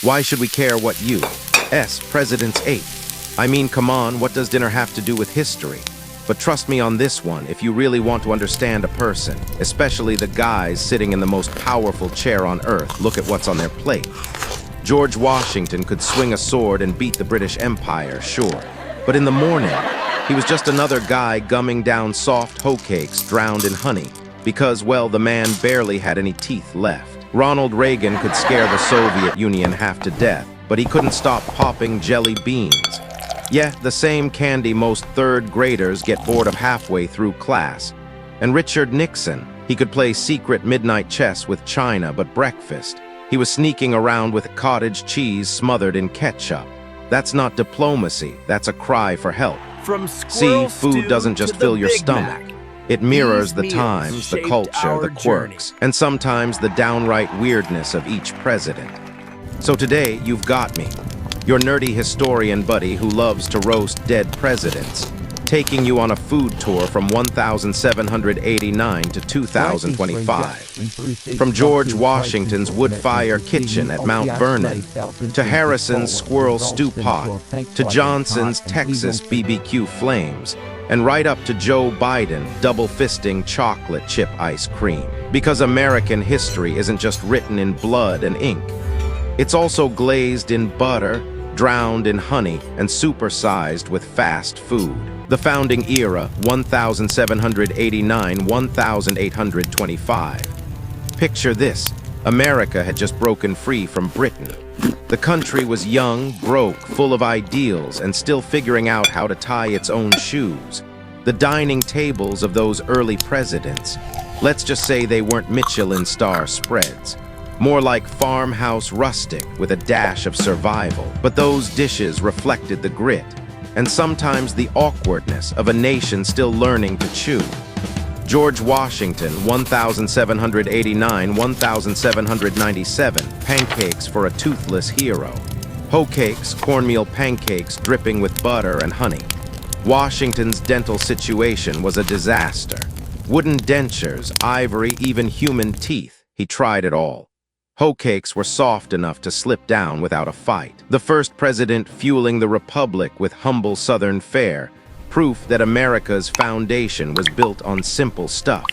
Why should we care what you? Presidents ate. I mean, come on, what does dinner have to do with history? But trust me on this one, if you really want to understand a person, especially the guys sitting in the most powerful chair on earth, look at what's on their plate. George Washington could swing a sword and beat the British Empire, sure. But in the morning, he was just another guy gumming down soft hoe cakes drowned in honey, because, well, the man barely had any teeth left. Ronald Reagan could scare the Soviet Union half to death, but he couldn't stop popping jelly beans. Yeah, the same candy most third graders get bored of halfway through class. And Richard Nixon, he could play secret midnight chess with China, but breakfast, he was sneaking around with cottage cheese smothered in ketchup. That's not diplomacy, that's a cry for help. See, food doesn't just fill your stomach. It mirrors the times, the culture, the quirks, and sometimes the downright weirdness of each president. So today, you've got me, your nerdy historian buddy who loves to roast dead presidents, taking you on a food tour from 1789 to 2025. From George Washington's wood-fire kitchen at Mount Vernon, to Harrison's squirrel stew pot, to Johnson's Texas BBQ flames, and right up to Joe Biden double-fisting chocolate chip ice cream. Because American history isn't just written in blood and ink. It's also glazed in butter, drowned in honey, and supersized with fast food. The founding era, 1789-1825. Picture this, America had just broken free from Britain. The country was young, broke, full of ideals, and still figuring out how to tie its own shoes. The dining tables of those early presidents, let's just say they weren't Michelin star spreads. More like farmhouse rustic with a dash of survival. But those dishes reflected the grit, and sometimes the awkwardness of a nation still learning to chew. George Washington, 1789-1797, pancakes for a toothless hero. Hoe cakes, cornmeal pancakes dripping with butter and honey. Washington's dental situation was a disaster. Wooden dentures, ivory, even human teeth. He tried it all. Hoe cakes were soft enough to slip down without a fight. The first president fueling the republic with humble Southern fare, proof that America's foundation was built on simple stuff.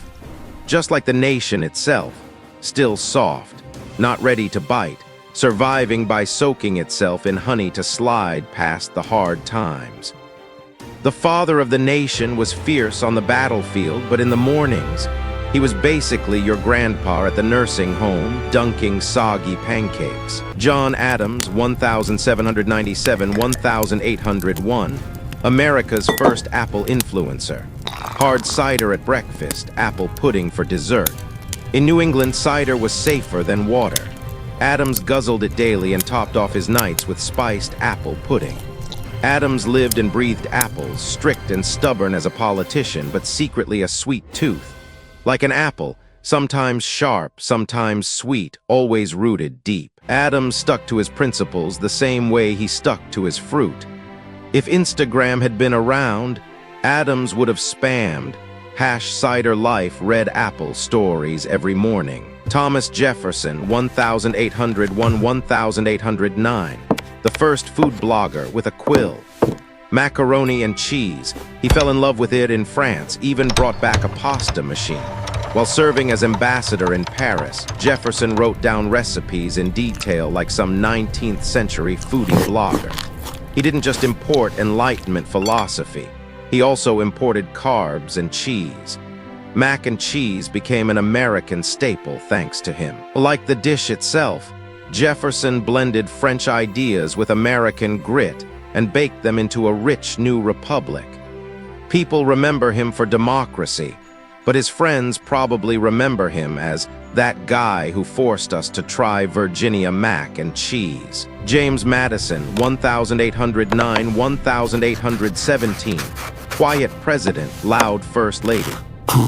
Just like the nation itself, still soft, not ready to bite, surviving by soaking itself in honey to slide past the hard times. The father of the nation was fierce on the battlefield, but in the mornings, he was basically your grandpa at the nursing home, dunking soggy pancakes. John Adams, 1797-1801, America's first apple influencer. Hard cider at breakfast, apple pudding for dessert. In New England, cider was safer than water. Adams guzzled it daily and topped off his nights with spiced apple pudding. Adams lived and breathed apples, strict and stubborn as a politician, but secretly a sweet tooth. Like an apple, sometimes sharp, sometimes sweet, always rooted deep. Adams stuck to his principles the same way he stuck to his fruit. If Instagram had been around, Adams would have spammed #cider life red apple stories every morning. Thomas Jefferson, 1801-1809, the first food blogger with a quill. Macaroni and cheese. He fell in love with it in France, even brought back a pasta machine. While serving as ambassador in Paris, Jefferson wrote down recipes in detail like some 19th century foodie blogger. He didn't just import Enlightenment philosophy, he also imported carbs and cheese. Mac and cheese became an American staple thanks to him. Like the dish itself, Jefferson blended French ideas with American grit and baked them into a rich new republic. People remember him for democracy, but his friends probably remember him as that guy who forced us to try Virginia mac and cheese. James Madison, 1809-1817, quiet president, loud first lady.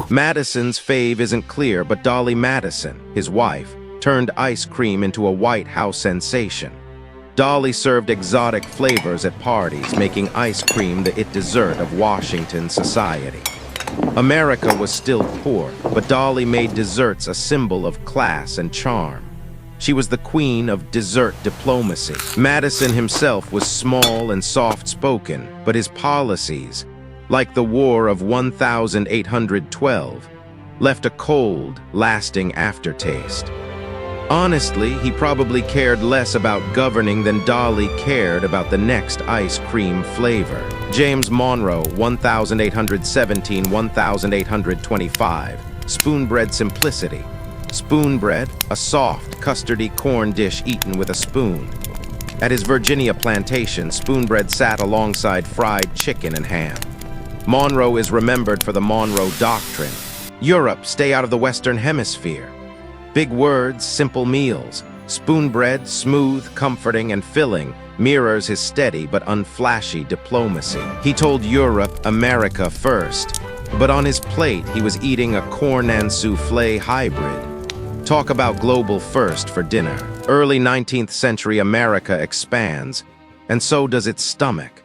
Madison's fave isn't clear, but Dolly Madison, his wife, turned ice cream into a White House sensation. Dolly served exotic flavors at parties, making ice cream the dessert of Washington society. America was still poor, but Dolly made desserts a symbol of class and charm. She was the queen of dessert diplomacy. Madison himself was small and soft-spoken, but his policies, like the War of 1812, left a cold, lasting aftertaste. Honestly, he probably cared less about governing than Dolly cared about the next ice cream flavor. James Monroe, 1817–1825. Spoon-bread simplicity. Spoon-bread, a soft, custardy corn dish eaten with a spoon. At his Virginia plantation, spoon-bread sat alongside fried chicken and ham. Monroe is remembered for the Monroe Doctrine. Europe, stay out of the Western Hemisphere. Big words, simple meals. Spoon-bread, smooth, comforting, and filling, mirrors his steady but unflashy diplomacy. He told Europe, America first. But on his plate, he was eating a corn and souffle hybrid. Talk about global first for dinner. Early 19th century America expands, and so does its stomach.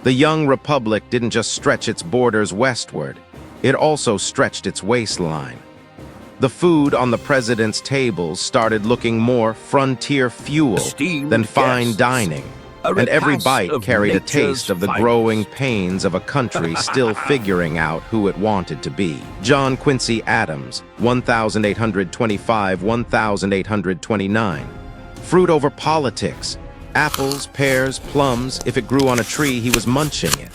The young republic didn't just stretch its borders westward, it also stretched its waistline. The food on the president's tables started looking more frontier fuel than fine dining, and every bite carried a taste of the growing pains of a country still figuring out who it wanted to be. John Quincy Adams, 1825–1829. Fruit over politics. Apples, pears, plums, if it grew on a tree, he was munching it.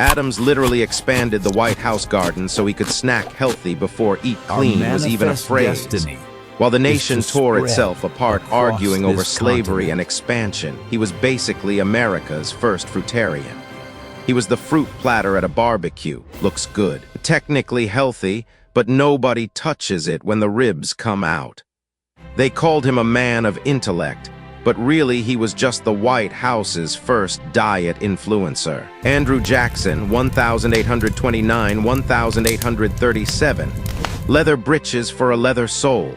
Adams literally expanded the White House garden so he could snack healthy before eat clean was even a phrase. While the nation tore itself apart arguing over slavery and expansion, he was basically America's first fruitarian. He was the fruit platter at a barbecue. Looks good. Technically healthy, but nobody touches it when the ribs come out. They called him a man of intellect, but really he was just the White House's first diet influencer. Andrew Jackson, 1829–1837. Leather breeches for a leather soul.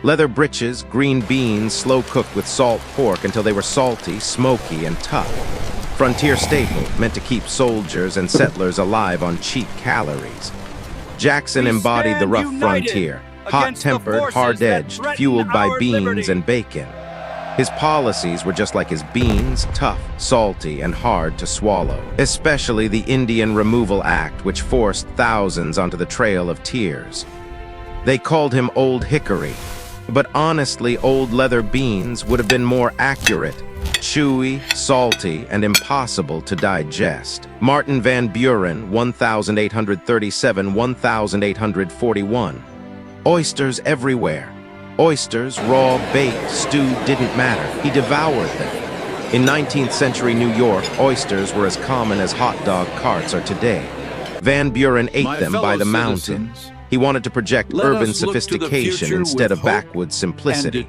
Leather breeches, green beans, slow cooked with salt pork until they were salty, smoky, and tough. Frontier staple, meant to keep soldiers and settlers alive on cheap calories. Jackson embodied the rough frontier, hot-tempered, hard-edged, fueled by beans and bacon. His policies were just like his beans, tough, salty, and hard to swallow. Especially the Indian Removal Act, which forced thousands onto the Trail of Tears. They called him Old Hickory, but honestly, old leather beans would have been more accurate. Chewy, salty, and impossible to digest. Martin Van Buren, 1837–1841. Oysters everywhere. Oysters, raw, baked, stewed, didn't matter. He devoured them. In 19th century New York, oysters were as common as hot dog carts are today. Van Buren ate them by the mountain. He wanted to project urban sophistication instead of backwoods simplicity.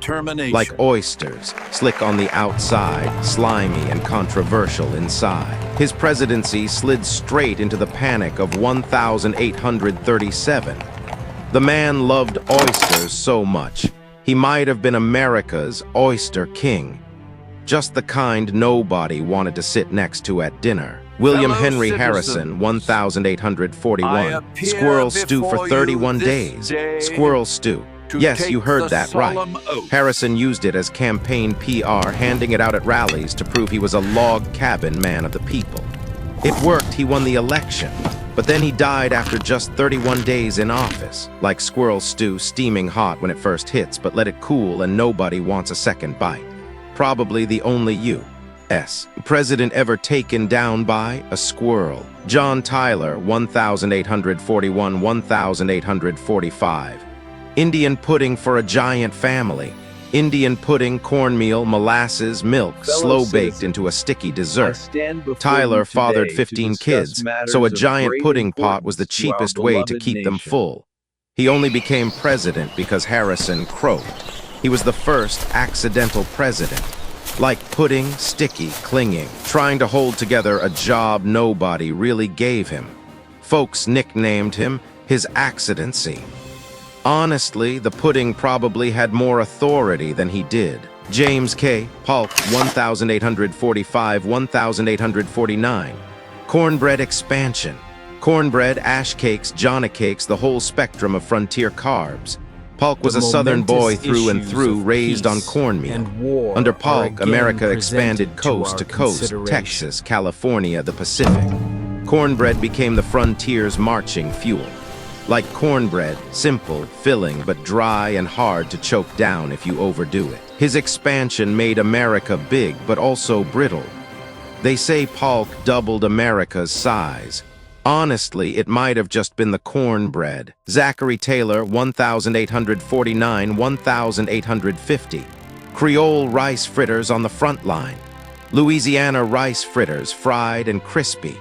Like oysters, slick on the outside, slimy and controversial inside. His presidency slid straight into the panic of 1837. The man loved oysters so much, he might have been America's oyster king. Just the kind nobody wanted to sit next to at dinner. William Henry Harrison, 1841. Squirrel stew for 31 days. Squirrel stew. Yes, you heard that right. Harrison used it as campaign PR, handing it out at rallies to prove he was a log cabin man of the people. It worked, he won the election. But then he died after just 31 days in office. Like squirrel stew, steaming hot when it first hits, but let it cool and nobody wants a second bite. Probably the only U.S. president ever taken down by a squirrel. John Tyler, 1841–1845. Indian pudding for a giant family. Indian pudding, cornmeal, molasses, milk, slow-baked into a sticky dessert. Tyler fathered 15 kids, so a giant pudding pot was the cheapest way to keep them full. He only became president because Harrison croaked. He was the first accidental president. Like pudding, sticky, clinging, trying to hold together a job nobody really gave him. Folks nicknamed him his accidency. Honestly, the pudding probably had more authority than he did. James K. Polk, 1845–1849. Cornbread expansion. Cornbread, ash cakes, johnny cakes, the whole spectrum of frontier carbs. Polk was a Southern boy through and through, raised on cornmeal. Under Polk, America expanded coast to coast, Texas, California, the Pacific. Cornbread became the frontier's marching fuel. Like cornbread, simple, filling, but dry and hard to choke down if you overdo it. His expansion made America big, but also brittle. They say Polk doubled America's size. Honestly, it might have just been the cornbread. Zachary Taylor, 1849-1850. Creole rice fritters on the front line. Louisiana rice fritters, fried and crispy.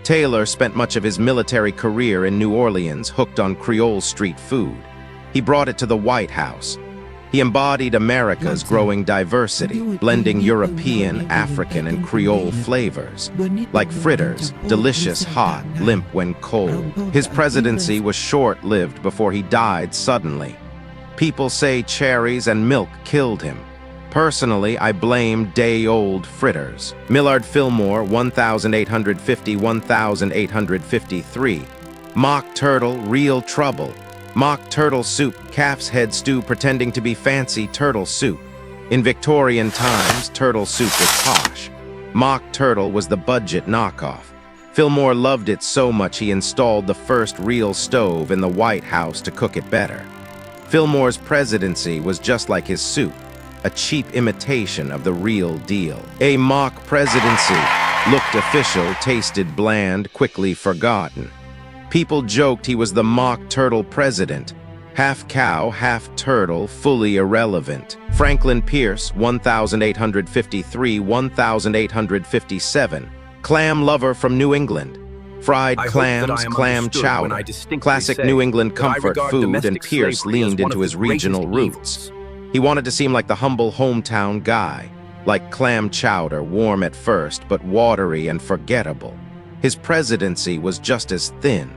Taylor spent much of his military career in New Orleans, hooked on Creole street food. He brought it to the White House. He embodied America's growing diversity, blending European, African, and Creole flavors. Like fritters, delicious hot, limp when cold. His presidency was short-lived before he died suddenly. People say cherries and milk killed him. Personally, I blame day-old fritters. Millard Fillmore, 1850-1853. Mock turtle, real trouble. Mock turtle soup, calf's head stew pretending to be fancy turtle soup. In Victorian times, turtle soup was posh. Mock turtle was the budget knockoff. Fillmore loved it so much he installed the first real stove in the White House to cook it better. Fillmore's presidency was just like his soup, a cheap imitation of the real deal. A mock presidency looked official, tasted bland, quickly forgotten. People joked he was the mock turtle president. Half cow, half turtle, fully irrelevant. Franklin Pierce, 1853-1857. Clam lover from New England. Fried clams, clam chowder. Classic New England comfort food, and Pierce leaned into his regional roots. He wanted to seem like the humble hometown guy. Like clam chowder, warm at first, but watery and forgettable. His presidency was just as thin.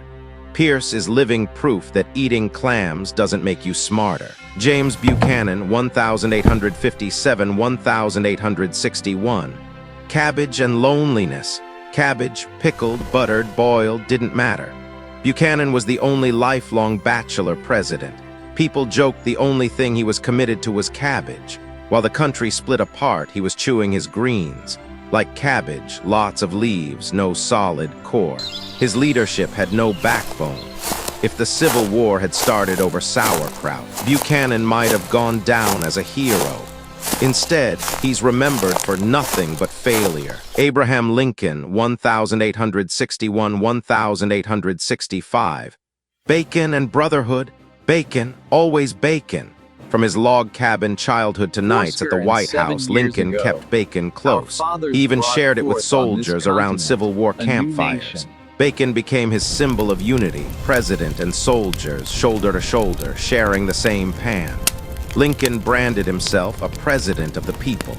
Pierce is living proof that eating clams doesn't make you smarter. James Buchanan, 1867-1861. Cabbage and loneliness. Cabbage, pickled, buttered, boiled, didn't matter. Buchanan was the only lifelong bachelor president. People joked the only thing he was committed to was cabbage. While the country split apart, he was chewing his greens. Like cabbage, lots of leaves, no solid core. His leadership had no backbone. If the Civil War had started over sauerkraut, Buchanan might have gone down as a hero. Instead, he's remembered for nothing but failure. Abraham Lincoln, 1861-1865. Bacon and brotherhood. Bacon, always bacon. From his log cabin childhood to nights at the White House, Lincoln kept bacon close. He even shared it with soldiers around Civil War campfires. Bacon became his symbol of unity, president and soldiers, shoulder to shoulder, sharing the same pan. Lincoln branded himself a president of the people.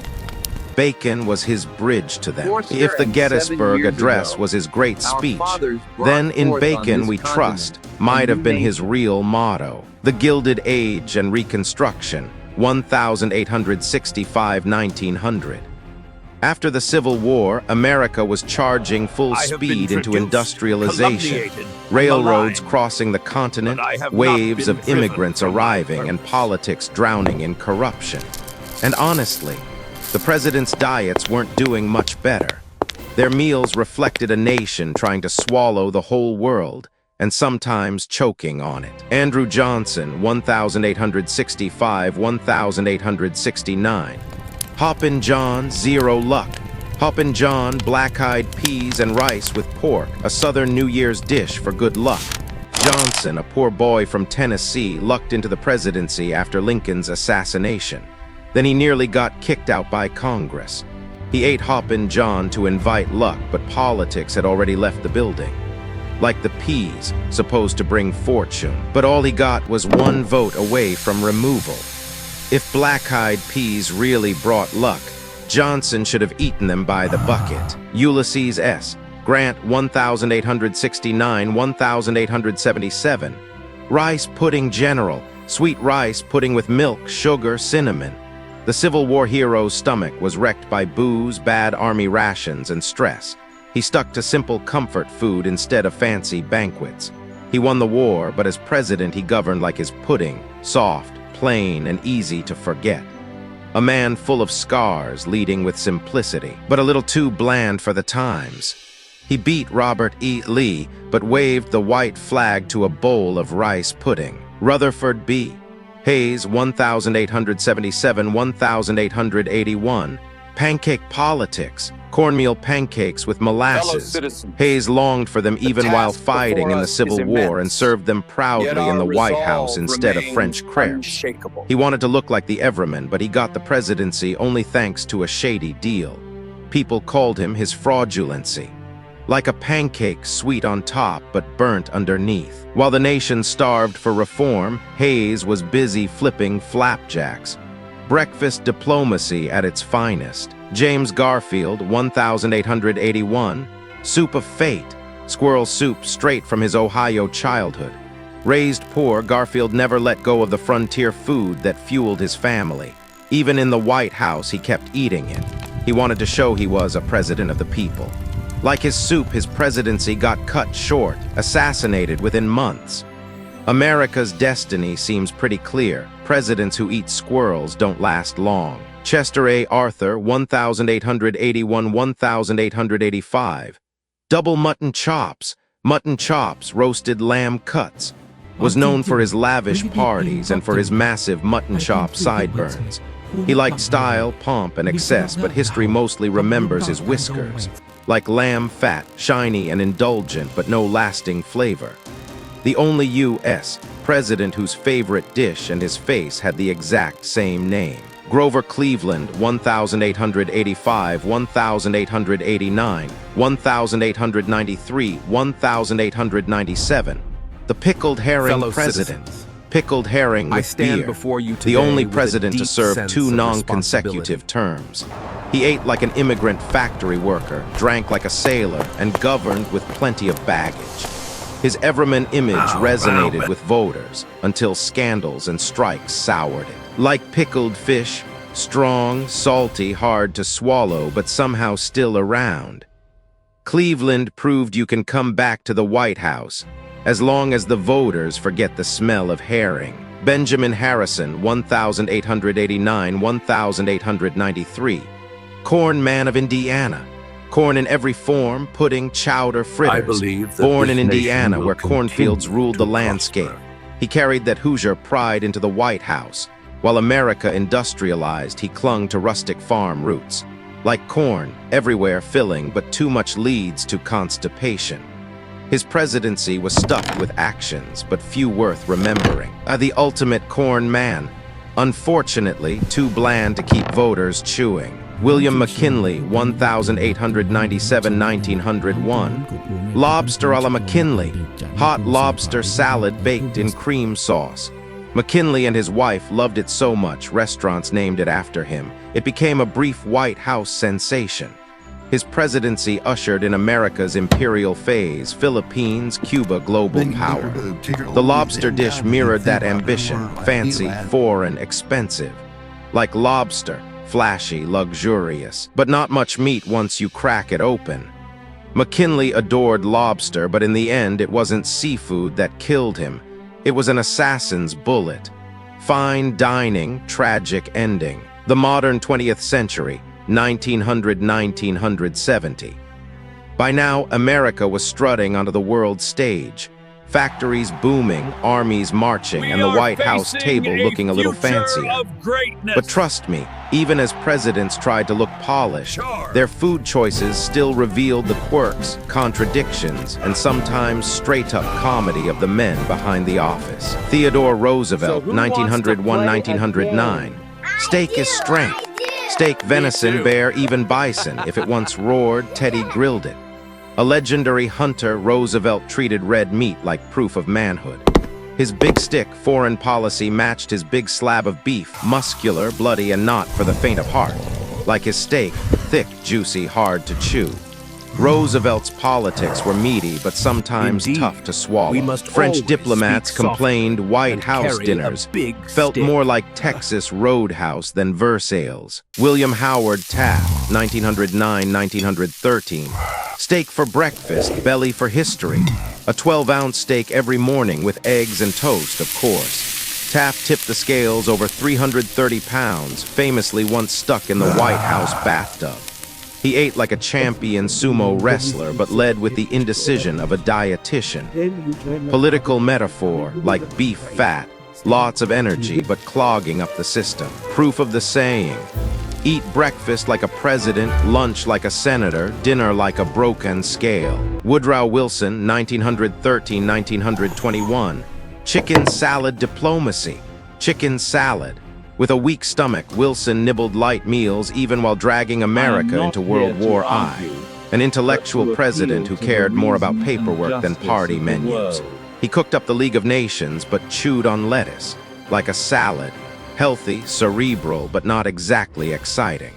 Bacon was his bridge to them. If the Gettysburg Address was his great speech, then in Bacon we trust might have been his real motto. The Gilded Age and Reconstruction, 1865-1900. After the Civil War, America was charging full speed into industrialization. Railroads crossing the continent, waves of immigrants arriving, and politics drowning in corruption. And honestly, the president's diets weren't doing much better. Their meals reflected a nation trying to swallow the whole world, and sometimes choking on it. Andrew Johnson, 1865-1869. Hoppin' John, zero luck. Hoppin' John, black-eyed peas and rice with pork, a Southern New Year's dish for good luck. Johnson, a poor boy from Tennessee, lucked into the presidency after Lincoln's assassination. Then he nearly got kicked out by Congress. He ate Hoppin' John to invite luck, but politics had already left the building. Like the peas, supposed to bring fortune, but all he got was one vote away from removal. If black-eyed peas really brought luck, Johnson should have eaten them by the bucket. Ulysses S. Grant, 1869-1877. Rice pudding general, sweet rice pudding with milk, sugar, cinnamon. The Civil War hero's stomach was wrecked by booze, bad army rations, and stress. He stuck to simple comfort food instead of fancy banquets. He won the war, but as president he governed like his pudding, soft, plain, and easy to forget. A man full of scars, leading with simplicity, but a little too bland for the times. He beat Robert E. Lee, but waved the white flag to a bowl of rice pudding. Rutherford B. Hayes, 1877–1881. Pancake politics, cornmeal pancakes with molasses. Hayes longed for them even while fighting in the Civil War and served them proudly in the White House instead of French crepes. He wanted to look like the Everman, but he got the presidency only thanks to a shady deal. People called him his fraudulency. Like a pancake, sweet on top but burnt underneath. While the nation starved for reform, Hayes was busy flipping flapjacks. Breakfast diplomacy at its finest. James Garfield, 1881. Soup of fate. Squirrel soup straight from his Ohio childhood. Raised poor, Garfield never let go of the frontier food that fueled his family. Even in the White House, he kept eating it. He wanted to show he was a president of the people. Like his soup, his presidency got cut short, assassinated within months. America's destiny seems pretty clear. Presidents who eat squirrels don't last long. Chester A. Arthur, 1881–1885. Double mutton chops, roasted lamb cuts. Was known for his lavish parties and for his massive mutton chop sideburns. He liked style, pomp, and excess, but history mostly remembers his whiskers. Like lamb fat, shiny and indulgent, but no lasting flavor. The only U.S. president whose favorite dish and his face had the exact same name. Grover Cleveland, 1885, 1889, 1893, 1897. The pickled herring president. Pickled herring with beer. The only president to serve 2 non-consecutive terms. He ate like an immigrant factory worker, drank like a sailor, and governed with plenty of baggage. His Everman image resonated with voters until scandals and strikes soured it. Like pickled fish, strong, salty, hard to swallow, but somehow still around. Cleveland proved you can come back to the White House as long as the voters forget the smell of herring. Benjamin Harrison, 1889–1893. Corn man of Indiana. Corn in every form, pudding, chowder, fritters. Born in Indiana, where cornfields ruled the landscape. He carried that Hoosier pride into the White House. While America industrialized, he clung to rustic farm roots. Like corn, everywhere filling, but too much leads to constipation. His presidency was stuffed with actions, but few worth remembering. The ultimate corn man. Unfortunately, too bland to keep voters chewing. William McKinley, 1897–1901. Lobster a la McKinley. Hot lobster salad baked in cream sauce. McKinley and his wife loved it so much, restaurants named it after him. It became a brief White House sensation. His presidency ushered in America's imperial phase, Philippines, Cuba, global power. The lobster dish mirrored that ambition, fancy, foreign, expensive. Like lobster, flashy, luxurious, but not much meat once you crack it open. McKinley adored lobster, but in the end it wasn't seafood that killed him. It was an assassin's bullet. Fine dining, tragic ending. The modern 20th century, 1900–1970. By now, America was strutting onto the world stage. Factories booming, armies marching, and the White House table looking a little fancier. But trust me, even as presidents tried to look polished, their food choices still revealed the quirks, contradictions, and sometimes straight-up comedy of the men behind the office. Theodore Roosevelt, 1901–1909. Steak is strength. Steak, venison, bear, even bison. If it once roared, Teddy grilled it. A legendary hunter, Roosevelt treated red meat like proof of manhood. His big stick foreign policy matched his big slab of beef, muscular, bloody, and not for the faint of heart. Like his steak, thick, juicy, hard to chew. Roosevelt's politics were meaty, but sometimes tough to swallow. French diplomats complained White House dinners felt more like Texas Roadhouse than Versailles. William Howard Taft, 1909–1913. Steak for breakfast, belly for history. A 12-ounce steak every morning with eggs and toast, of course. Taft tipped the scales over 330 pounds, famously once stuck in the White House bathtub. He ate like a champion sumo wrestler, but led with the indecision of a dietitian. Political metaphor, like beef fat, lots of energy, but clogging up the system. Proof of the saying, eat breakfast like a president, lunch like a senator, dinner like a broken scale. Woodrow Wilson, 1913-1921. Chicken salad diplomacy. Chicken salad. With a weak stomach, Wilson nibbled light meals even while dragging America into World War I. An intellectual president who cared more about paperwork than party menus. He cooked up the League of Nations but chewed on lettuce, like a salad. Healthy, cerebral, but not exactly exciting.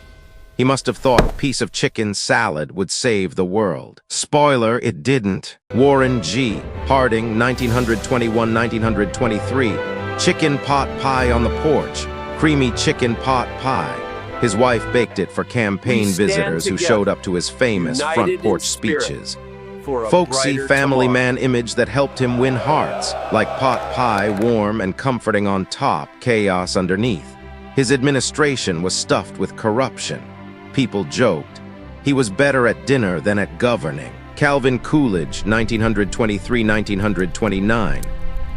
He must have thought a piece of chicken salad would save the world. Spoiler, it didn't. Warren G. Harding, 1921-1923. Chicken pot pie on the porch. Creamy chicken pot pie. His wife baked it for campaign visitors who showed up to his famous front porch speeches. Folksy family man image that helped him win hearts, like pot pie, warm and comforting on top, chaos underneath. His administration was stuffed with corruption. People joked. He was better at dinner than at governing. Calvin Coolidge, 1923-1929.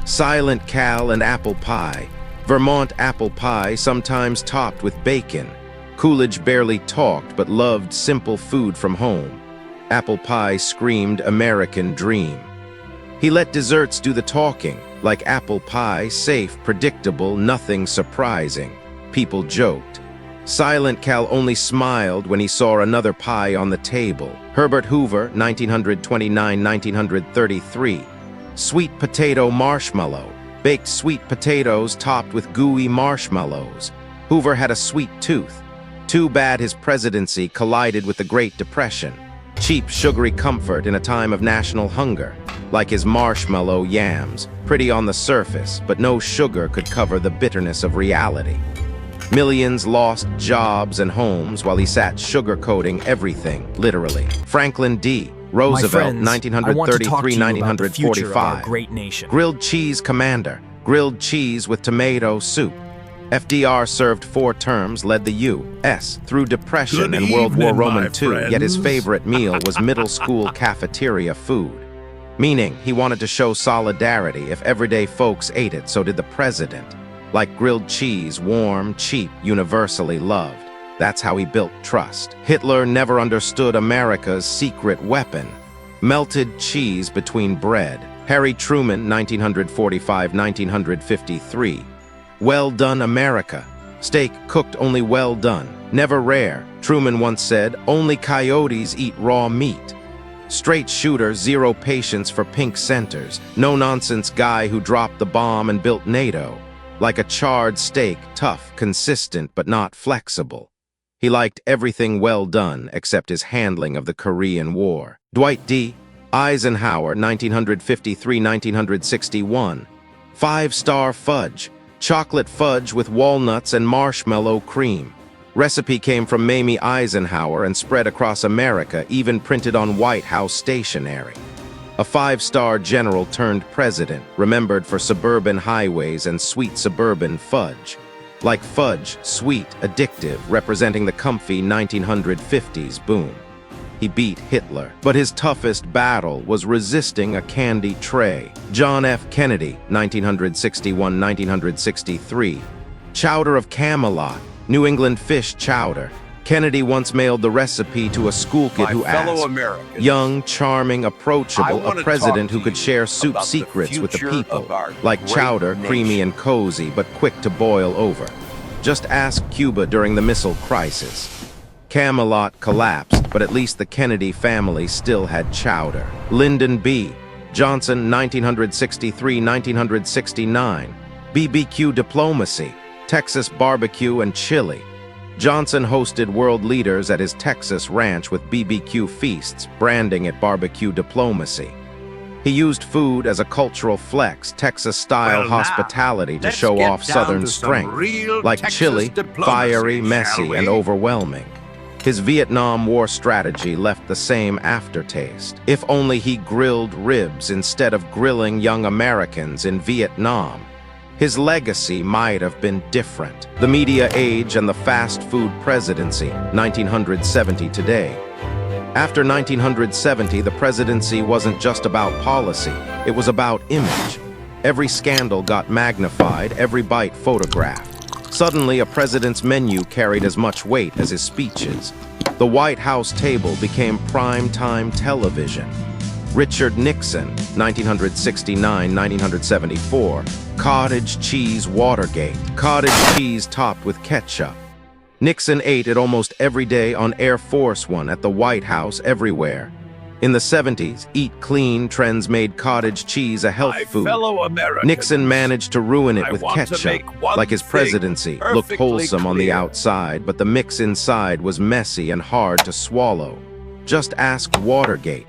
Silent Cal and apple pie. Vermont apple pie, sometimes topped with bacon. Coolidge barely talked but loved simple food from home. Apple pie screamed American dream. He let desserts do the talking, like apple pie, safe, predictable, nothing surprising. People joked. Silent Cal only smiled when he saw another pie on the table. Herbert Hoover, 1929-1933. Sweet potato marshmallow. Baked sweet potatoes topped with gooey marshmallows. Hoover had a sweet tooth. Too bad his presidency collided with the Great Depression. Cheap, sugary comfort in a time of national hunger. Like his marshmallow yams, pretty on the surface, but no sugar could cover the bitterness of reality. Millions lost jobs and homes while he sat sugarcoating everything, literally. Franklin D. Roosevelt, 1933-1945. Great nation. Grilled cheese commander, grilled cheese with tomato soup. FDR served 4 terms, led the U.S. through Depression and World War Roman II, yet his favorite meal was middle school cafeteria food. Meaning, he wanted to show solidarity. If everyday folks ate it, so did the president. Like grilled cheese, warm, cheap, universally loved. That's how he built trust. Hitler never understood America's secret weapon. Melted cheese between bread. Harry Truman, 1945-1953. Well done, America. Steak cooked only well done, never rare. Truman once said, only coyotes eat raw meat. Straight shooter, zero patience for pink centers. No-nonsense guy who dropped the bomb and built NATO. Like a charred steak, tough, consistent, but not flexible. He liked everything well done except his handling of the Korean War. Dwight D. Eisenhower, 1953-1961. 5-star fudge. Chocolate fudge with walnuts and marshmallow cream. Recipe came from Mamie Eisenhower and spread across America, even printed on White House stationery. A 5-star general turned president, remembered for suburban highways and sweet suburban fudge. Like fudge, sweet, addictive, representing the comfy 1950s boom. He beat Hitler, but his toughest battle was resisting a candy tray. John F. Kennedy, 1961-1963. Chowder of Camelot, New England fish chowder. Kennedy once mailed the recipe to a school kid who asked, young, charming, approachable, a president who could share soup secrets with the people, like chowder, creamy and cozy, but quick to boil over. Just ask Cuba during the missile crisis. Camelot collapsed, but at least the Kennedy family still had chowder. Lyndon B. Johnson, 1963-1969. BBQ diplomacy, Texas barbecue and chili. Johnson hosted world leaders at his Texas ranch with BBQ feasts, branding it barbecue diplomacy. He used food as a cultural flex, Texas-style hospitality to show off Southern strength, like chili, fiery, messy, and overwhelming. His Vietnam War strategy left the same aftertaste. If only he grilled ribs instead of grilling young Americans in Vietnam, his legacy might have been different. The media age and the fast food presidency, 1970 today. After 1970, the presidency wasn't just about policy, it was about image. Every scandal got magnified, every bite photographed. Suddenly, a president's menu carried as much weight as his speeches. The White House table became prime-time television. Richard Nixon, 1969-1974, cottage cheese Watergate, cottage cheese topped with ketchup. Nixon ate it almost every day on Air Force One, at the White House, everywhere. In the 70s, eat clean trends made cottage cheese a health food. Nixon managed to ruin it with ketchup. Like his presidency, looked wholesome on the outside, but the mix inside was messy and hard to swallow. Just ask Watergate.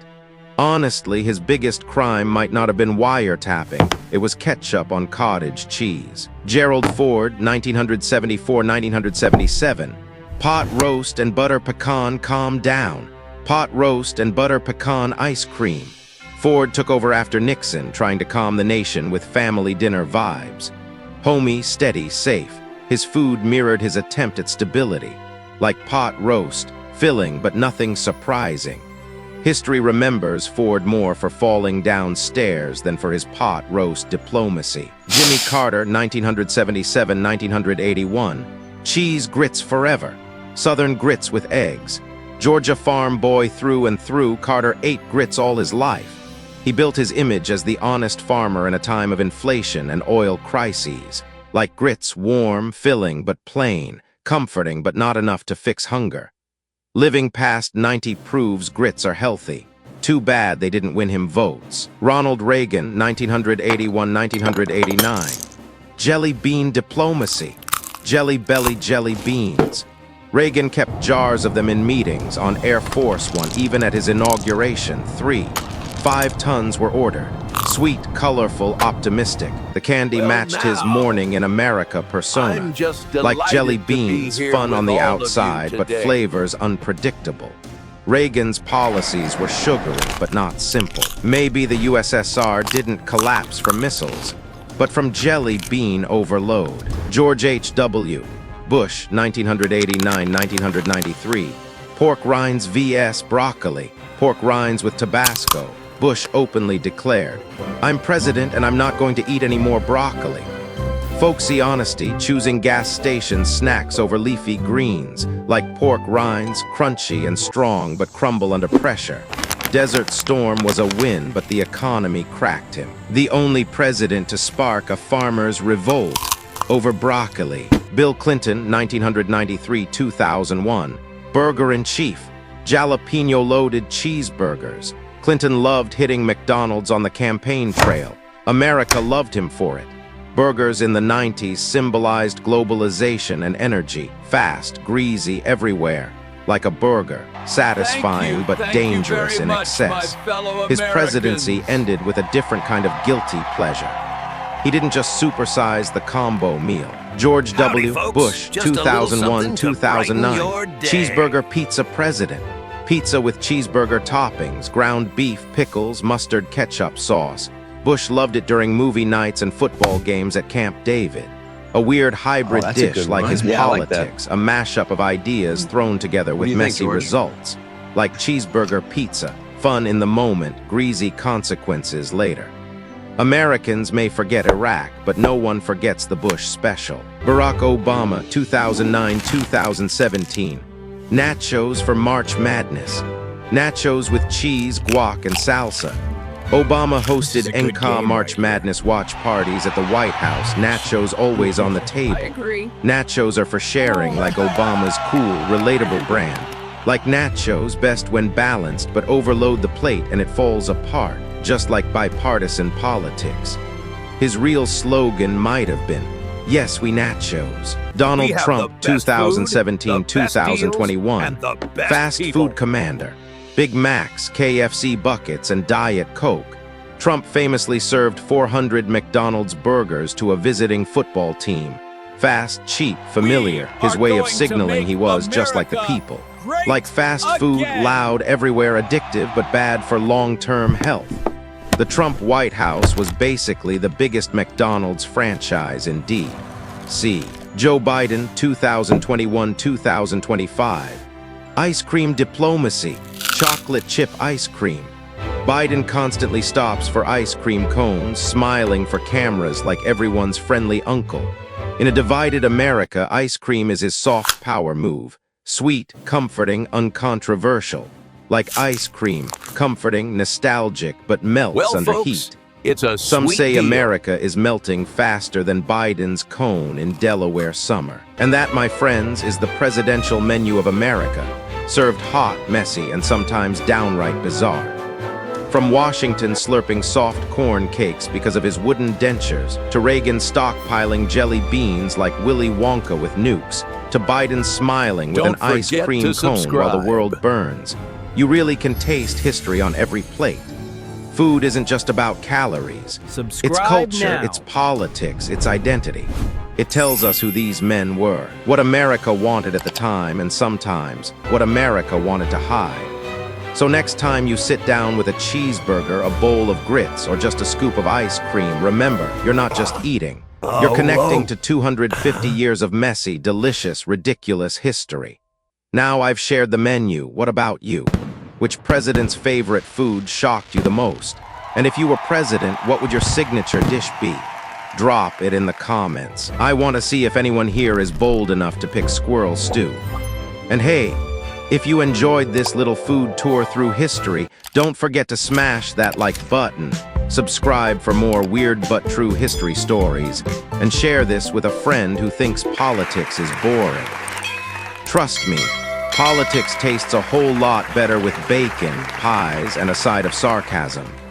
Honestly, his biggest crime might not have been wiretapping. It was ketchup on cottage cheese. Gerald Ford, 1974-1977. Pot roast and butter pecan, calm down. Pot roast and butter pecan ice cream. Ford took over after Nixon, trying to calm the nation with family dinner vibes. Homey, steady, safe. His food mirrored his attempt at stability. Like pot roast, filling but nothing surprising. History remembers Ford more for falling downstairs than for his pot roast diplomacy. Jimmy Carter, 1977-1981. Cheese grits forever. Southern grits with eggs. Georgia farm boy through and through, Carter ate grits all his life. He built his image as the honest farmer in a time of inflation and oil crises. Like grits, warm, filling but plain, comforting but not enough to fix hunger. Living past 90 proves grits are healthy. Too bad they didn't win him votes. Ronald Reagan, 1981-1989. Jelly bean diplomacy. Jelly belly jelly beans. Reagan kept jars of them in meetings, on Air Force One, even at his inauguration. 5 tons were ordered. Sweet, colorful, optimistic. The candy matched his morning in America persona. Like jelly beans, fun on the outside, but flavors unpredictable. Reagan's policies were sugary, but not simple. Maybe the USSR didn't collapse from missiles, but from jelly bean overload. George H.W. Bush, 1989-1993. Pork rinds vs. broccoli. Pork rinds with Tabasco. Bush openly declared, "I'm president and I'm not going to eat any more broccoli." Folksy honesty, choosing gas station snacks over leafy greens, like pork rinds, crunchy and strong but crumble under pressure. Desert Storm was a win, but the economy cracked him. The only president to spark a farmer's revolt over broccoli. Bill Clinton, 1993-2001. Burger in Chief. Jalapeno-loaded cheeseburgers. Clinton loved hitting McDonald's on the campaign trail. America loved him for it. Burgers in the 90s symbolized globalization and energy. Fast, greasy, everywhere. Like a burger. Satisfying but dangerous in excess. His presidency ended with a different kind of guilty pleasure. He didn't just supersize the combo meal. George W. Bush, 2001-2009. Cheeseburger pizza president. Pizza with cheeseburger toppings, ground beef, pickles, mustard, ketchup sauce. Bush loved it during movie nights and football games at Camp David. A weird hybrid dish like his politics, a mashup of ideas thrown together with messy results. Like cheeseburger pizza, fun in the moment, greasy consequences later. Americans may forget Iraq, but no one forgets the Bush special. Barack Obama, 2009-2017. Nachos for March Madness. Nachos with cheese, guac, and salsa. Obama hosted NCAA March Madness watch parties at the White House. Nachos always on the table. I agree. Nachos are for sharing, like Obama's cool, relatable brand. Like nachos, best when balanced, but overload the plate and it falls apart, just like bipartisan politics. His real slogan might have been, "Yes, we nachos." Donald Trump, 2017-2021. Fast food commander. Big Macs, KFC buckets, and Diet Coke. Trump famously served 400 McDonald's burgers to a visiting football team. Fast, cheap, familiar, his way of signaling he was just like the people. Like fast food, loud, everywhere, addictive, but bad for long-term health. The Trump White House was basically the biggest McDonald's franchise indeed. See, Joe Biden, 2021-2025. Ice cream diplomacy, chocolate chip ice cream. Biden constantly stops for ice cream cones, smiling for cameras like everyone's friendly uncle. In a divided America, ice cream is his soft power move. Sweet, comforting, uncontroversial. Like ice cream, comforting, nostalgic, but melts under heat. It's a Some say deal. America is melting faster than Biden's cone in Delaware summer. And that, my friends, is the presidential menu of America, served hot, messy, and sometimes downright bizarre. From Washington slurping soft corn cakes because of his wooden dentures, to Reagan stockpiling jelly beans like Willy Wonka with nukes, to Biden smiling with an ice cream cone while the world burns. You really can taste history on every plate. Food isn't just about calories. It's culture, it's politics, it's identity. It tells us who these men were, what America wanted at the time, and sometimes what America wanted to hide. So next time you sit down with a cheeseburger, a bowl of grits, or just a scoop of ice cream, remember, you're not just eating. You're connecting to 250 years of messy, delicious, ridiculous history. Now I've shared the menu. What about you? Which president's favorite food shocked you the most? And if you were president, what would your signature dish be? Drop it in the comments. I want to see if anyone here is bold enough to pick squirrel stew. And hey, if you enjoyed this little food tour through history, don't forget to smash that like button, subscribe for more weird but true history stories, and share this with a friend who thinks politics is boring. Trust me, politics tastes a whole lot better with bacon, pies, and a side of sarcasm.